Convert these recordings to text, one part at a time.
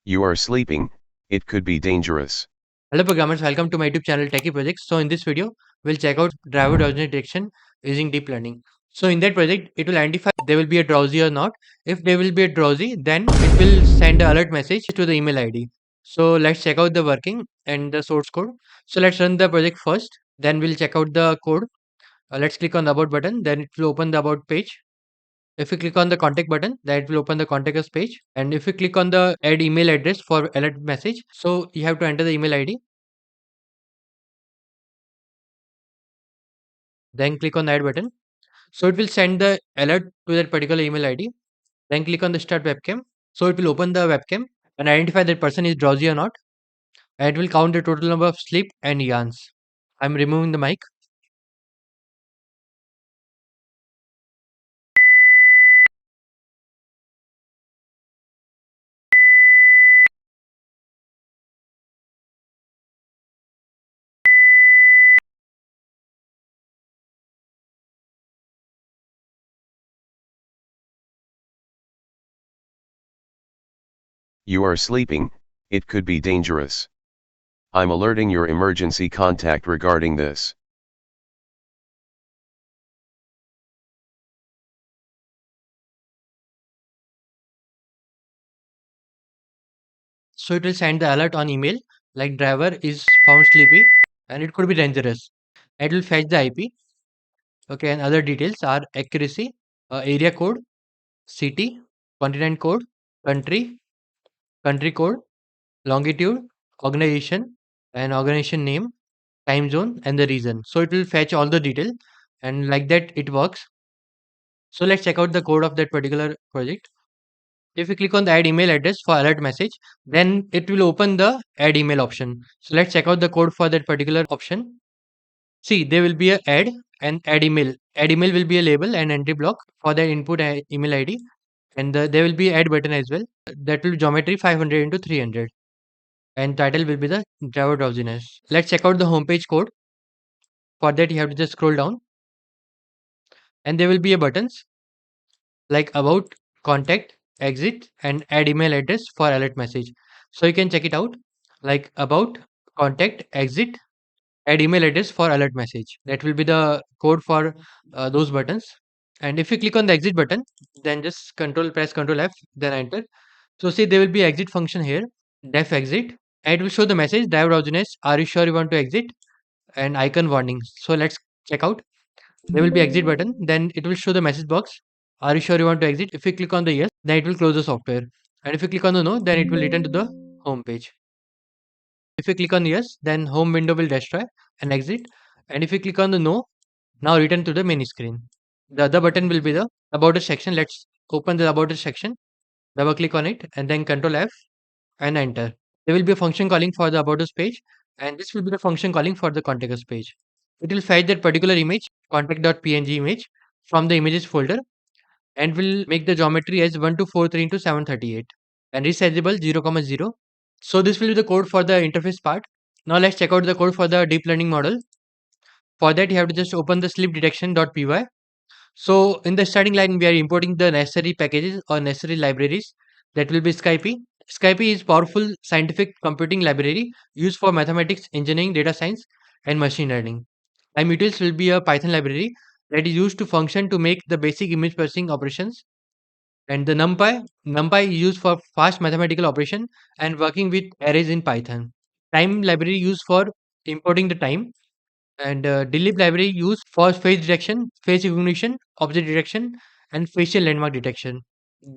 You are sleeping, it could be dangerous. Hello programmers, welcome to my YouTube channel Techie Projects. So in this video, we'll check out Drowsiness Detection using deep learning. So in that project, it will identify there will be a drowsy or not. If there will be a drowsy, then it will send an alert message to the email ID. So let's check out the working and the source code. So let's run the project first. Then we'll check out the code. Let's click on the about button. Then it will open the about page. If you click on the contact button, that will open the contact us page. And if you click on the add email address for alert message, so you have to enter the email ID. Then click on the add button. So it will send the alert to that particular email ID. Then click on the start webcam. So it will open the webcam and identify that person is drowsy or not. And it will count the total number of sleep and yawns. I'm removing the mic. You are sleeping, it could be dangerous. I'm alerting your emergency contact regarding this. So it will send the alert on email like driver is found sleepy and it could be dangerous. It will fetch the IP. Okay, and other details are accuracy, area code, city, continent code, country, country code, longitude, organization, and organization name, time zone, and the reason. So it will fetch all the detail, and like that it works. So let's check out the code of that particular project. If you click on the add email address for alert message, then it will open the add email option. So let's check out the code for that particular option. See, there will be a add and add email. Add email will be a label and entry block for that input email ID, and there will be add button as well. That will be geometry 500 into 300, and title will be the driver drowsiness. Let's check out the homepage code. For that, you have to just scroll down, and there will be a buttons like about, contact, exit, and add email address for alert message. So you can check it out like about, contact, exit, add email address for alert message. That will be the code for those buttons. And if you click on the exit button, then just press Control F, then enter. So see, there will be exit function here, def exit, and it will show the message driver drowsiness. Are you sure you want to exit? And icon warning. So let's check out. There will be exit button, then it will show the message box. Are you sure you want to exit? If you click on the yes, then it will close the software. And if you click on the no, then it will return to the home page. If you click on yes, then home window will destroy and exit. And if you click on the no, now return to the main screen. The other button will be the about us section. Let's open the about us section. Double click on it and then Control F and enter. There will be a function calling for the about us page, and this will be the function calling for the contact us page. It will fetch that particular image, contact.png image, from the images folder and will make the geometry as 1243 into 738 and resizable 0, 0. So this will be the code for the interface part. Now let's check out the code for the deep learning model. For that, you have to just open the sleep detection.py. So in the starting line, we are importing the necessary packages or necessary libraries. That will be Skype. Skype is powerful scientific computing library used for mathematics, engineering, data science, and machine learning. IMutils will be a Python library that is used to function to make the basic image processing operations. And the NumPy is used for fast mathematical operation and working with arrays in Python. Time library used for importing the time, and delete library used for face detection, face recognition, object detection, and facial landmark detection.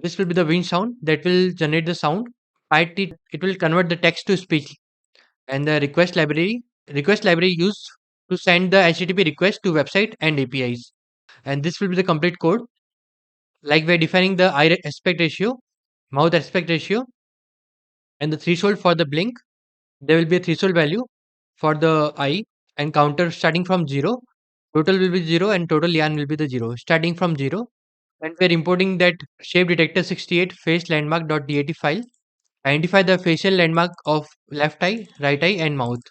This will be the wind sound that will generate the sound. It will convert the text to speech. And the request library used to send the HTTP request to website and APIs. And this will be the complete code. Like we're defining the eye aspect ratio, mouth aspect ratio, and the threshold for the blink. There will be a threshold value for the eye and counter starting from 0. Total will be 0 and total yarn will be the 0 starting from 0. And we're importing that shape detector 68 face landmark.dat file. Identify the facial landmark of left eye, right eye, and mouth.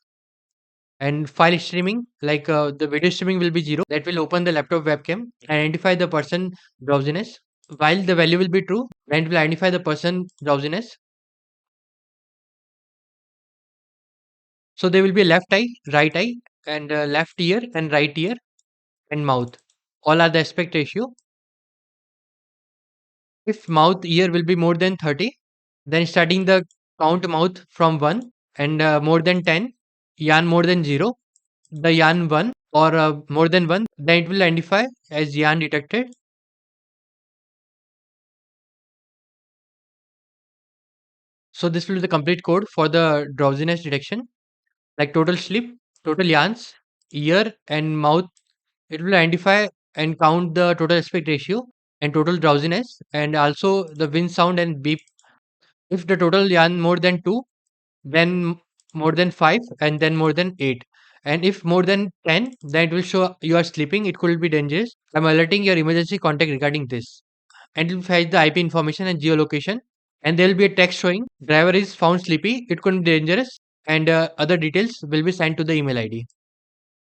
And file streaming, like the video streaming will be 0. That will open the laptop webcam. Identify the person drowsiness. While the value will be true, then it will identify the person drowsiness. So there will be a left eye, right eye, and left ear and right ear and mouth. All are the aspect ratio. If mouth ear will be more than 30, then starting the count mouth from 1 and more than 10, yarn more than 0, the yarn 1 or more than 1, then it will identify as yarn detected. So this will be the complete code for the drowsiness detection, like total sleep, total yarns, ear and mouth. It will identify and count the total aspect ratio and total drowsiness and also the wind sound and beep. If the total yarn more than 2, then more than 5 and then more than 8. And if more than 10, then it will show you are sleeping. It could be dangerous. I'm alerting your emergency contact regarding this. And it will fetch the IP information and geolocation. And there will be a text showing driver is found sleepy. It could be dangerous. And other details will be sent to the email ID.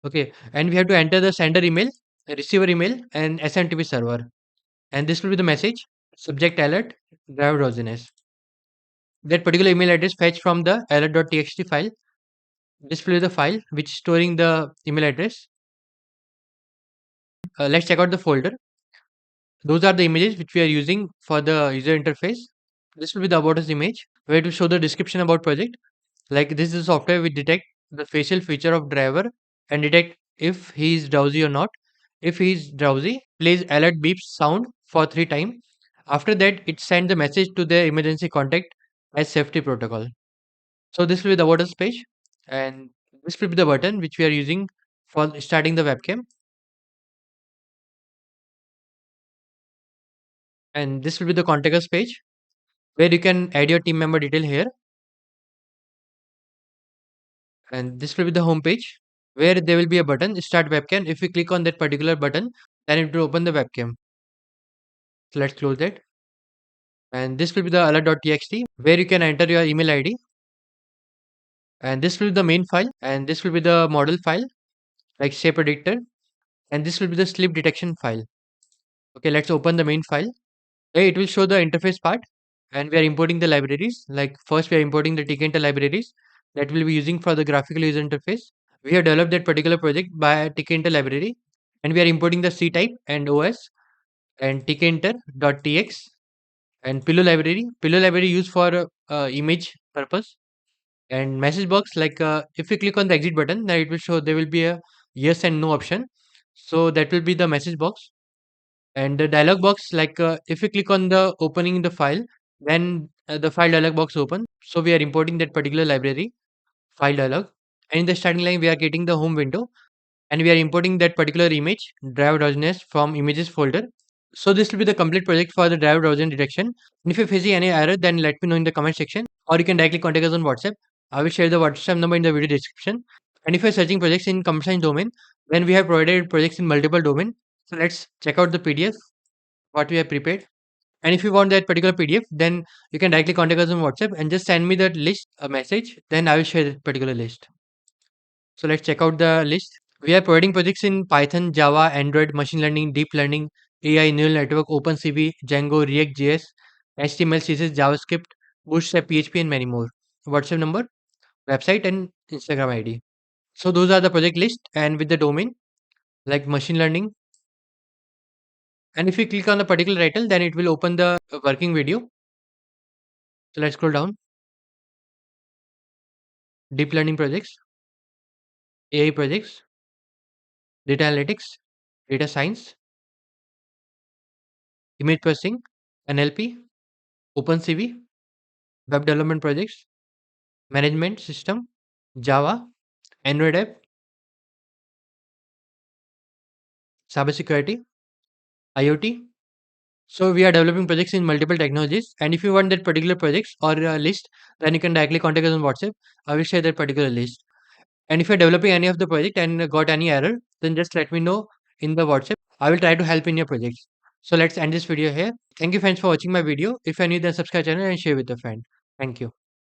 Okay. And we have to enter the sender email, receiver email, and SMTP server. And this will be the message subject alert driver drowsiness. That particular email address fetched from the alert.txt file. Display the file which is storing the email address. Let's check out the folder. Those are the images which we are using for the user interface. This will be the about us image where it will show the description about project. Like this is software which detect the facial feature of driver and detect if he is drowsy or not. If he is drowsy, plays alert beep sound for 3 times. After that, it sends the message to the emergency contact as safety protocol. So this will be the about us page, and this will be the button which we are using for starting the webcam. And this will be the contact us page where you can add your team member detail here. And this will be the home page where there will be a button start webcam. If we click on that particular button, then it will open the webcam. So let's close that. And this will be the alert.txt where you can enter your email ID. And this will be the main file. And this will be the model file like shape predictor. And this will be the sleep detection file. Okay, let's open the main file. It will show the interface part, and we are importing the libraries. Like first we are importing the Tkinter libraries that we'll be using for the graphical user interface. We have developed that particular project by Tkinter library, and we are importing the C type and OS and tkinter.tx and pillow library. Pillow library used for image purpose and message box. Like if we click on the exit button, then it will show there will be a yes and no option. So that will be the message box. And the dialog box, like if we click on the opening the file, then the file dialog box open. So we are importing that particular library file dialog. And in the starting line, we are getting the home window, and we are importing that particular image driver drowsiness from images folder. So this will be the complete project for the driver drowsiness detection. And if you're facing any error, then let me know in the comment section, or you can directly contact us on WhatsApp. I will share the WhatsApp number in the video description. And if you're searching projects in computer science domain, then we have provided projects in multiple domain. So let's check out the PDF what we have prepared. And if you want that particular PDF, then you can directly contact us on WhatsApp and just send me that list, a message. Then I will share that particular list. So let's check out the list. We are providing projects in Python, Java, Android, machine learning, deep learning, AI, neural network, OpenCV, Django, React.js, HTML, CSS, JavaScript, Bootstrap, PHP, and many more. WhatsApp number, website, and Instagram ID. So those are the project list and with the domain like machine learning. And if you click on the particular title, then it will open the working video. So let's scroll down. Deep learning projects, AI projects, data analytics, data science, image processing, NLP, OpenCV, web development projects, management system, Java, Android app, cybersecurity, IoT. So we are developing projects in multiple technologies. And if you want that particular projects or list, then you can directly contact us on WhatsApp. I will share that particular list. And if you're developing any of the project and got any error, then just let me know in the WhatsApp. I will try to help in your projects. So let's end this video here. Thank you friends for watching my video. If you're new, then subscribe channel and share with a friend. Thank you.